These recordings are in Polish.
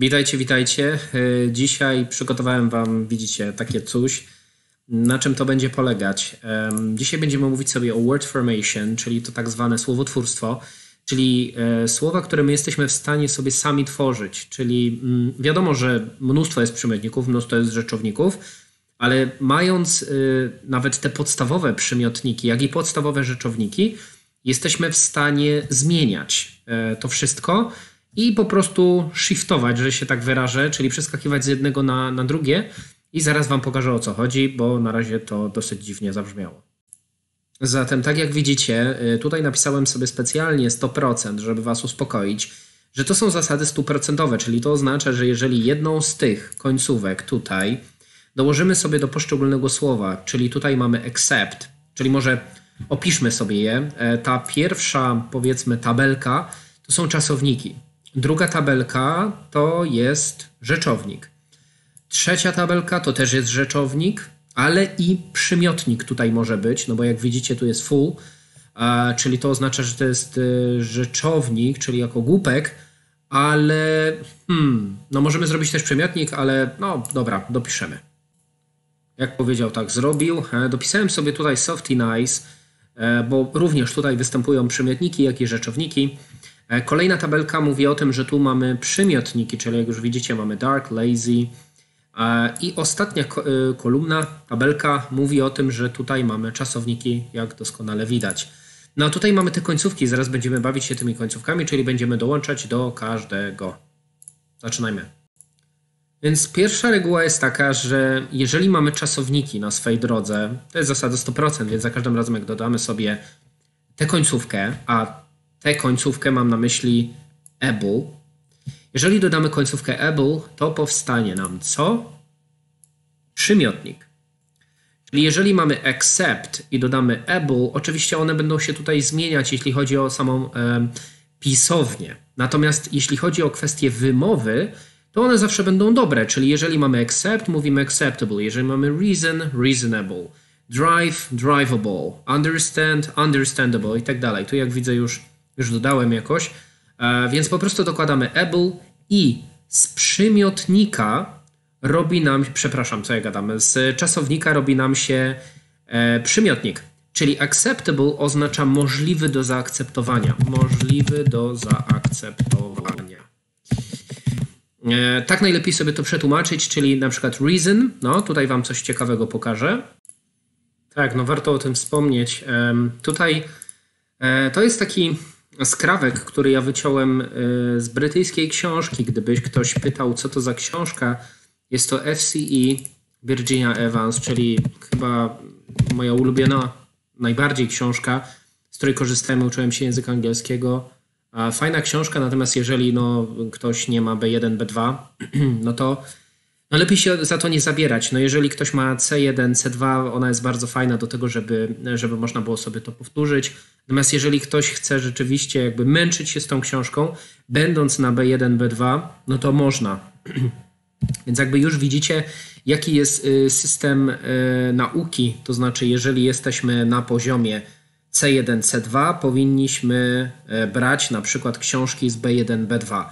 Witajcie, witajcie. Dzisiaj przygotowałem Wam, widzicie, takie coś. Na czym to będzie polegać? Dzisiaj będziemy mówić sobie o word formation, czyli to tak zwane słowotwórstwo, czyli słowa, które my jesteśmy w stanie sobie sami tworzyć. Czyli wiadomo, że mnóstwo jest przymiotników, mnóstwo jest rzeczowników, ale mając nawet te podstawowe przymiotniki, jak i podstawowe rzeczowniki, jesteśmy w stanie zmieniać to wszystko i po prostu shiftować, że się tak wyrażę, czyli przeskakiwać z jednego na drugie i zaraz Wam pokażę, o co chodzi, bo na razie to dosyć dziwnie zabrzmiało. Zatem tak jak widzicie, tutaj napisałem sobie specjalnie 100%, żeby Was uspokoić, że to są zasady 100%, czyli to oznacza, że jeżeli jedną z tych końcówek tutaj dołożymy sobie do poszczególnego słowa, czyli tutaj mamy except, czyli może opiszmy sobie je. Ta pierwsza, powiedzmy, tabelka to są czasowniki. Druga tabelka to jest rzeczownik. Trzecia tabelka to też jest rzeczownik, ale i przymiotnik tutaj może być, no bo jak widzicie tu jest full, czyli to oznacza, że to jest rzeczownik, czyli jako głupek, ale no możemy zrobić też przymiotnik, ale no dobra, dopiszemy. Jak powiedział, tak zrobił. Dopisałem sobie tutaj soft i nice, bo również tutaj występują przymiotniki, jak i rzeczowniki. Kolejna tabelka mówi o tym, że tu mamy przymiotniki, czyli jak już widzicie mamy dark, lazy. I ostatnia kolumna, tabelka mówi o tym, że tutaj mamy czasowniki, jak doskonale widać. No a tutaj mamy te końcówki, zaraz będziemy bawić się tymi końcówkami, czyli będziemy dołączać do każdego. Zaczynajmy. Więc pierwsza reguła jest taka, że jeżeli mamy czasowniki na swej drodze, to jest zasada 100%, więc za każdym razem jak dodamy sobie tę końcówkę, a tę końcówkę mam na myśli able. Jeżeli dodamy końcówkę able, to powstanie nam co? Przymiotnik. Czyli jeżeli mamy except i dodamy able, oczywiście one będą się tutaj zmieniać, jeśli chodzi o samą pisownię. Natomiast jeśli chodzi o kwestię wymowy, to one zawsze będą dobre. Czyli jeżeli mamy accept, mówimy acceptable. Jeżeli mamy reason, reasonable. Drive, drivable. Understand, understandable i tak dalej. Tu jak widzę już dodałem jakoś. Więc po prostu dokładamy able i z przymiotnika robi nam, przepraszam, co ja gadam, z czasownika robi nam się przymiotnik. Czyli acceptable oznacza możliwy do zaakceptowania. Możliwy do zaakceptowania. Tak najlepiej sobie to przetłumaczyć, czyli na przykład reason, no tutaj Wam coś ciekawego pokażę. Tak, no warto o tym wspomnieć. Tutaj to jest taki skrawek, który ja wyciąłem z brytyjskiej książki. Gdybyś ktoś pytał, co to za książka, jest to FCE Virginia Evans, czyli chyba moja ulubiona najbardziej książka, z której korzystałem, uczyłem się języka angielskiego. Fajna książka, natomiast jeżeli ktoś nie ma B1, B2, no to lepiej się za to nie zabierać. No jeżeli ktoś ma C1, C2, ona jest bardzo fajna do tego, żeby można było sobie to powtórzyć. Natomiast jeżeli ktoś chce rzeczywiście jakby męczyć się z tą książką, będąc na B1, B2, no to można. Więc jakby już widzicie, jaki jest system nauki. To znaczy, jeżeli jesteśmy na poziomie C1, C2, powinniśmy brać na przykład książki z B1, B2.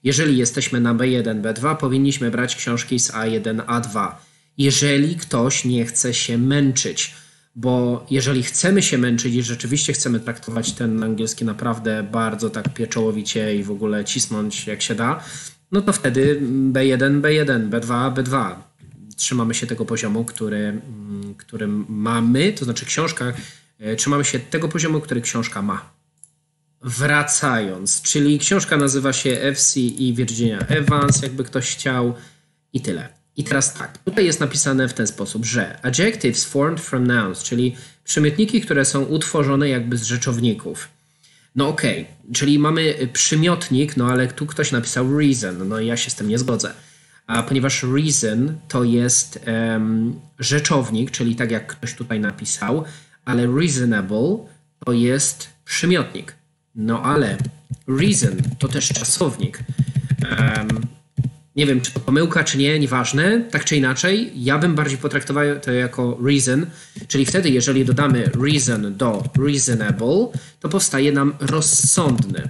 Jeżeli jesteśmy na B1, B2, powinniśmy brać książki z A1, A2. Jeżeli ktoś nie chce się męczyć, bo jeżeli chcemy się męczyć i rzeczywiście chcemy traktować ten angielski naprawdę bardzo tak pieczołowicie i w ogóle cisnąć jak się da, no to wtedy B1, B1, B2, B2. Trzymamy się tego poziomu, który mamy, to znaczy książka, trzymamy się tego poziomu, który książka ma. Wracając, czyli książka nazywa się FCE Virginia Evans, jakby ktoś chciał i tyle. I teraz tak, tutaj jest napisane w ten sposób, że adjectives formed from nouns, czyli przymiotniki, które są utworzone jakby z rzeczowników. No okej, czyli mamy przymiotnik, no ale tu ktoś napisał reason, no i ja się z tym nie zgodzę. A ponieważ reason to jest rzeczownik, czyli tak jak ktoś tutaj napisał, ale reasonable to jest przymiotnik. No ale reason to też czasownik. Nie wiem, czy to pomyłka, czy nie, nieważne. Tak czy inaczej, ja bym bardziej potraktował to jako reason, czyli wtedy, jeżeli dodamy reason do reasonable, to powstaje nam rozsądny.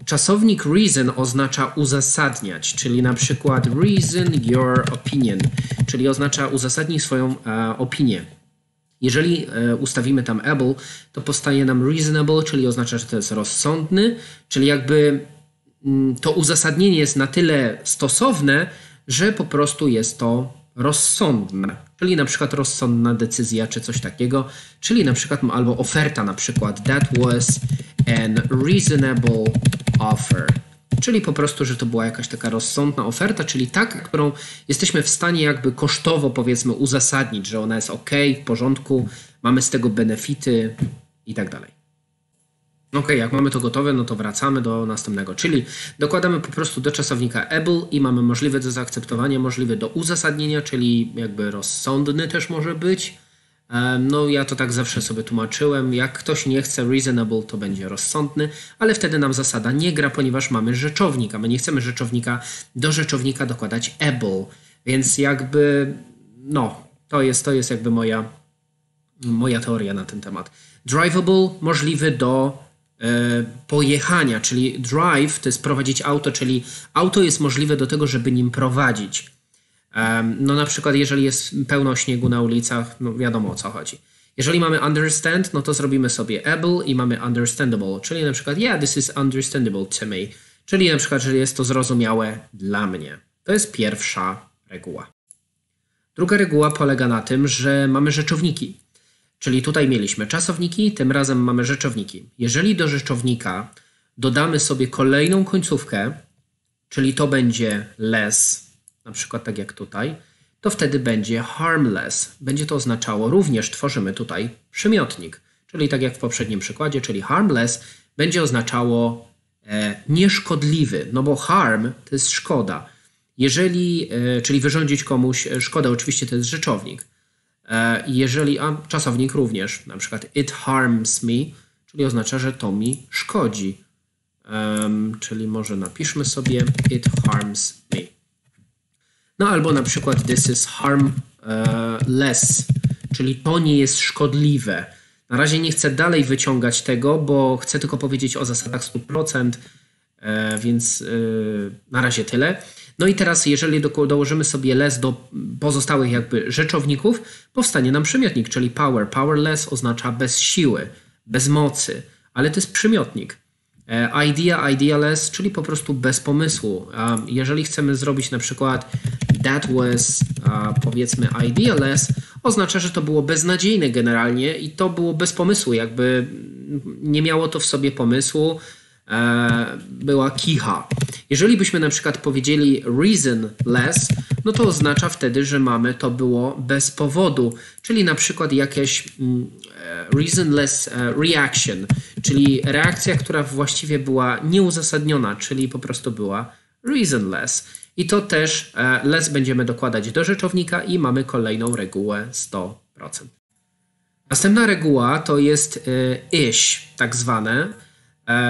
Czasownik reason oznacza uzasadniać, czyli na przykład reason your opinion, czyli oznacza uzasadnij swoją opinię. Jeżeli ustawimy tam able, to powstanie nam reasonable, czyli oznacza, że to jest rozsądny, czyli jakby to uzasadnienie jest na tyle stosowne, że po prostu jest to rozsądne. Czyli na przykład rozsądna decyzja, czy coś takiego. Czyli na przykład albo oferta na przykład that was an reasonable offer. Czyli po prostu, że to była jakaś taka rozsądna oferta, czyli taka, którą jesteśmy w stanie jakby kosztowo powiedzmy uzasadnić, że ona jest ok, w porządku, mamy z tego benefity i tak dalej. Ok, jak mamy to gotowe, no to wracamy do następnego, czyli dokładamy po prostu do czasownika able i mamy możliwe do zaakceptowania, możliwe do uzasadnienia, czyli jakby rozsądny też może być. No ja to tak zawsze sobie tłumaczyłem, jak ktoś nie chce reasonable, to będzie rozsądny, ale wtedy nam zasada nie gra, ponieważ mamy rzeczownik, a my nie chcemy rzeczownika, do rzeczownika dokładać able, więc jakby no, to jest jakby moja teoria na ten temat. Drivable, możliwy do pojechania, czyli drive to jest prowadzić auto, czyli auto jest możliwe do tego, żeby nim prowadzić. No na przykład jeżeli jest pełno śniegu na ulicach, no wiadomo o co chodzi. Jeżeli mamy understand, no to zrobimy sobie able i mamy understandable, czyli na przykład yeah, this is understandable to me, czyli na przykład, że jest to zrozumiałe dla mnie. To jest pierwsza reguła. Druga reguła polega na tym, że mamy rzeczowniki. Czyli tutaj mieliśmy czasowniki, tym razem mamy rzeczowniki. Jeżeli do rzeczownika dodamy sobie kolejną końcówkę, czyli to będzie less, na przykład tak jak tutaj, to wtedy będzie harmless. Będzie to oznaczało, również tworzymy tutaj przymiotnik, czyli tak jak w poprzednim przykładzie, czyli harmless będzie oznaczało nieszkodliwy, no bo harm to jest szkoda. Jeżeli, czyli wyrządzić komuś szkodę, oczywiście to jest rzeczownik. Jeżeli, a czasownik również, na przykład it harms me, czyli oznacza, że to mi szkodzi. Czyli może napiszmy sobie it harms me. No albo na przykład this is harmless, czyli to nie jest szkodliwe. Na razie nie chcę dalej wyciągać tego, bo chcę tylko powiedzieć o zasadach 100%, więc na razie tyle. No i teraz jeżeli dołożymy sobie less do pozostałych jakby rzeczowników, powstanie nam przymiotnik, czyli power. Powerless oznacza bez siły, bez mocy, ale to jest przymiotnik. Idea, idealess, czyli po prostu bez pomysłu. Jeżeli chcemy zrobić na przykład that was, powiedzmy idealess, oznacza, że to było beznadziejne generalnie i to było bez pomysłu, jakby nie miało to w sobie pomysłu, była kicha. Jeżeli byśmy na przykład powiedzieli reasonless, no to oznacza wtedy, że to było bez powodu, czyli na przykład jakieś reasonless reaction, czyli reakcja, która właściwie była nieuzasadniona, czyli po prostu była reasonless. I to też less będziemy dokładać do rzeczownika i mamy kolejną regułę 100%. Następna reguła to jest ish, tak zwane.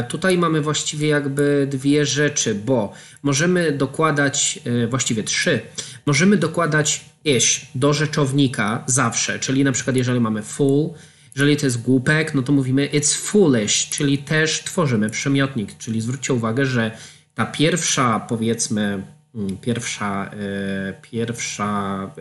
Tutaj mamy właściwie jakby dwie rzeczy, bo możemy dokładać, właściwie trzy, możemy dokładać ish do rzeczownika zawsze, czyli na przykład jeżeli mamy full, jeżeli to jest głupek, no to mówimy it's foolish, czyli też tworzymy przymiotnik, czyli zwróćcie uwagę, że ta pierwsza, powiedzmy, pierwsza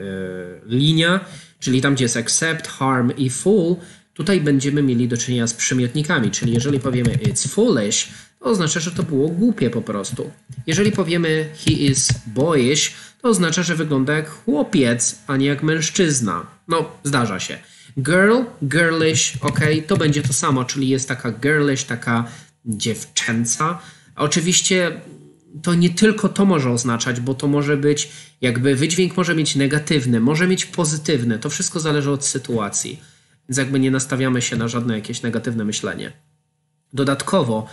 linia, czyli tam gdzie jest except, harm i full, tutaj będziemy mieli do czynienia z przymiotnikami, czyli jeżeli powiemy it's foolish, to oznacza, że to było głupie po prostu. Jeżeli powiemy he is boyish, to oznacza, że wygląda jak chłopiec, a nie jak mężczyzna. No, zdarza się. Girl, girlish, ok, to będzie to samo, czyli jest taka girlish, taka dziewczęca. Oczywiście to nie tylko to może oznaczać, bo to może być, jakby wydźwięk może mieć negatywny, może mieć pozytywny, to wszystko zależy od sytuacji. Więc jakby nie nastawiamy się na żadne jakieś negatywne myślenie. Dodatkowo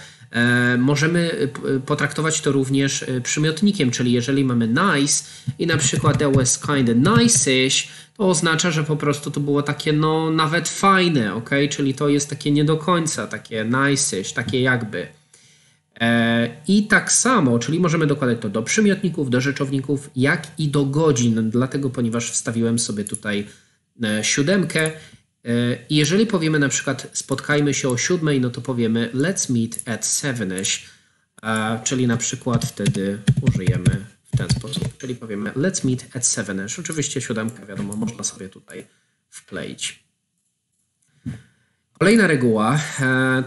możemy potraktować to również przymiotnikiem, czyli jeżeli mamy nice i na przykład that was kinda nice-ish, to oznacza, że po prostu to było takie no nawet fajne, ok? Czyli to jest takie nie do końca, takie nice-ish, takie jakby. I tak samo, czyli możemy dokładać to do przymiotników, do rzeczowników, jak i do godzin, dlatego ponieważ wstawiłem sobie tutaj 7. I jeżeli powiemy na przykład spotkajmy się o 7, no to powiemy let's meet at 7ish. czyli na przykład wtedy użyjemy w ten sposób, czyli powiemy let's meet at 7ish. Oczywiście 7, wiadomo, można sobie tutaj wkleić. Kolejna reguła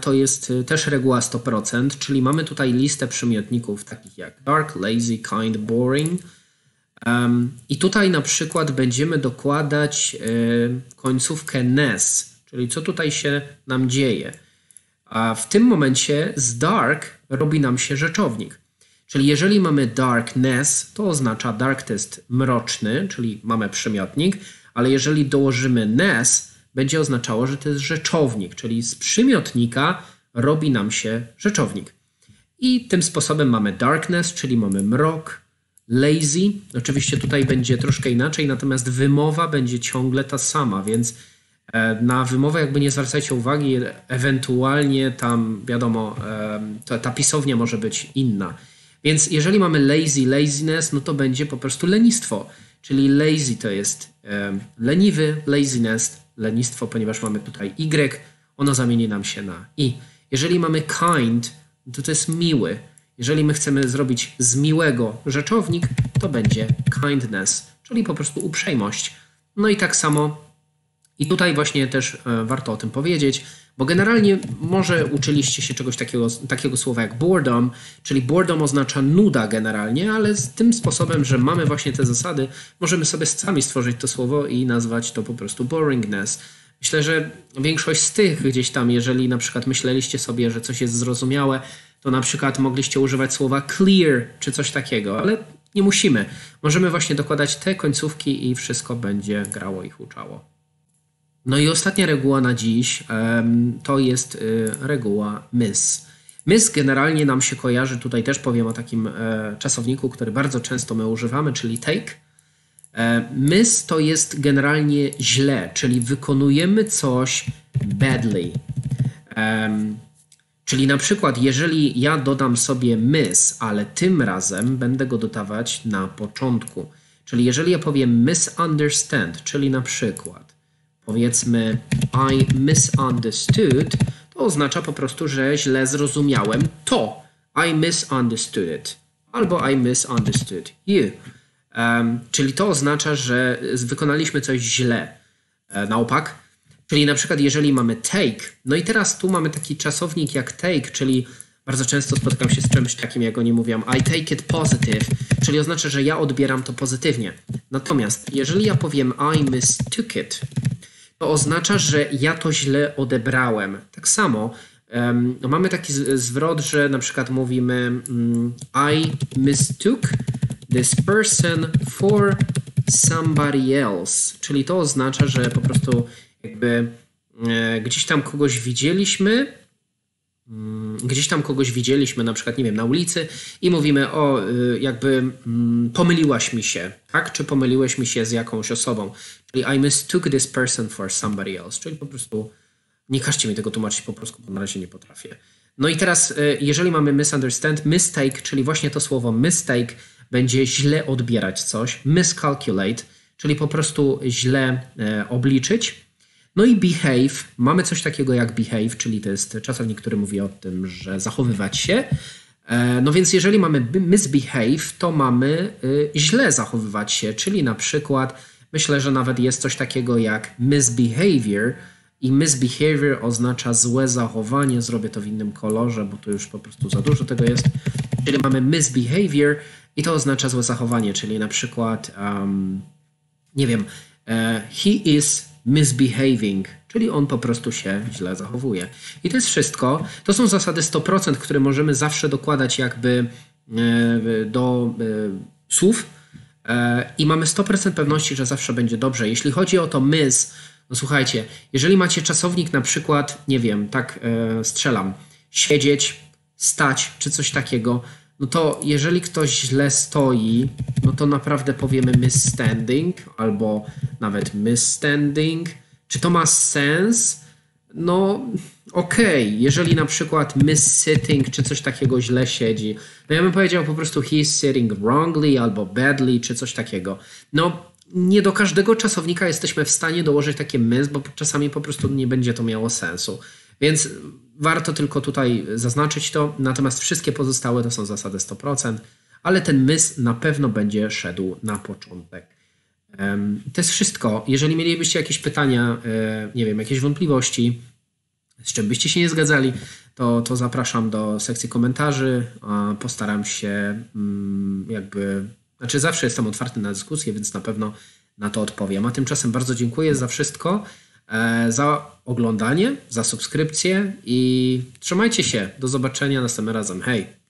to jest też reguła 100%, czyli mamy tutaj listę przymiotników takich jak dark, lazy, kind, boring. I tutaj na przykład będziemy dokładać końcówkę ness, czyli co tutaj się nam dzieje. A w tym momencie z dark robi nam się rzeczownik. Czyli jeżeli mamy darkness, to oznacza dark to jest mroczny, czyli mamy przymiotnik, ale jeżeli dołożymy ness, będzie oznaczało, że to jest rzeczownik, czyli z przymiotnika robi nam się rzeczownik. I tym sposobem mamy darkness, czyli mamy mrok, lazy. Oczywiście tutaj będzie troszkę inaczej, natomiast wymowa będzie ciągle ta sama, więc na wymowę jakby nie zwracajcie uwagi, ewentualnie tam wiadomo, ta pisownia może być inna. Więc jeżeli mamy lazy, laziness, no to będzie po prostu lenistwo. Czyli lazy to jest leniwy, laziness, lenistwo, ponieważ mamy tutaj y, ono zamieni nam się na i. Jeżeli mamy kind, to jest miły. Jeżeli my chcemy zrobić z miłego rzeczownik, to będzie kindness, czyli po prostu uprzejmość. No i tak samo i tutaj właśnie też warto o tym powiedzieć, bo generalnie może uczyliście się czegoś takiego słowa jak boredom, czyli boredom oznacza nuda generalnie, ale z tym sposobem, że mamy właśnie te zasady, możemy sobie sami stworzyć to słowo i nazwać to po prostu boringness. Myślę, że większość z tych gdzieś tam, jeżeli na przykład myśleliście sobie, że coś jest zrozumiałe, to na przykład mogliście używać słowa clear czy coś takiego, ale nie musimy. Możemy właśnie dokładać te końcówki i wszystko będzie grało i huczało. No i ostatnia reguła na dziś to jest reguła miss. Miss generalnie nam się kojarzy, tutaj też powiem o takim czasowniku, który bardzo często my używamy, czyli take. Miss to jest generalnie źle, czyli wykonujemy coś badly. Czyli na przykład jeżeli ja dodam sobie miss, ale tym razem będę go dodawać na początku. Czyli jeżeli ja powiem misunderstand, czyli na przykład powiedzmy I misunderstood, to oznacza po prostu, że źle zrozumiałem to. I misunderstood it. Albo I misunderstood you. Czyli to oznacza, że wykonaliśmy coś źle. Na opak. Czyli na przykład jeżeli mamy take, no i teraz tu mamy taki czasownik jak take, czyli bardzo często spotykam się z czymś takim, jak oni mówią I take it positive, czyli oznacza, że ja odbieram to pozytywnie. Natomiast jeżeli ja powiem I mistook it, to oznacza, że ja to źle odebrałem. Tak samo mamy taki zwrot, że na przykład mówimy I mistook this person for somebody else. Czyli to oznacza, że po prostu jakby gdzieś tam kogoś widzieliśmy, na przykład, nie wiem, na ulicy i mówimy pomyliłaś mi się, tak? Czy pomyliłeś mi się z jakąś osobą. Czyli I mistook this person for somebody else. Czyli po prostu nie każcie mi tego tłumaczyć po polsku, bo na razie nie potrafię. No i teraz, jeżeli mamy misunderstand, mistake, czyli właśnie to słowo mistake będzie źle odbierać coś, miscalculate, czyli po prostu źle obliczyć. No i behave, mamy coś takiego jak behave, czyli to jest czasownik, który mówi o tym, że zachowywać się. No więc jeżeli mamy misbehave, to mamy źle zachowywać się, czyli na przykład myślę, że nawet jest coś takiego jak misbehavior i misbehavior oznacza złe zachowanie. Zrobię to w innym kolorze, bo tu już po prostu za dużo tego jest. Czyli mamy misbehavior i to oznacza złe zachowanie, czyli na przykład nie wiem, he is misbehaving, czyli on po prostu się źle zachowuje. I to jest wszystko. To są zasady 100%, które możemy zawsze dokładać jakby do słów i mamy 100% pewności, że zawsze będzie dobrze. Jeśli chodzi o to miss, no słuchajcie, jeżeli macie czasownik na przykład, nie wiem, tak strzelam, siedzieć, stać czy coś takiego, no to jeżeli ktoś źle stoi, no to naprawdę powiemy misstanding albo nawet misstanding. Czy to ma sens? No okej. Jeżeli na przykład missitting czy coś takiego źle siedzi, no ja bym powiedział po prostu he's sitting wrongly albo badly czy coś takiego. No nie do każdego czasownika jesteśmy w stanie dołożyć takie miss, bo czasami po prostu nie będzie to miało sensu. Więc Warto tylko tutaj zaznaczyć to, natomiast wszystkie pozostałe to są zasady 100%, ale ten mys na pewno będzie szedł na początek. To jest wszystko. Jeżeli mielibyście jakieś pytania, nie wiem, jakieś wątpliwości, z czym byście się nie zgadzali, to zapraszam do sekcji komentarzy. Postaram się zawsze jestem otwarty na dyskusję, więc na pewno na to odpowiem. A tymczasem bardzo dziękuję za wszystko, za oglądanie, za subskrypcję i trzymajcie się. Do zobaczenia następnym razem. Hej!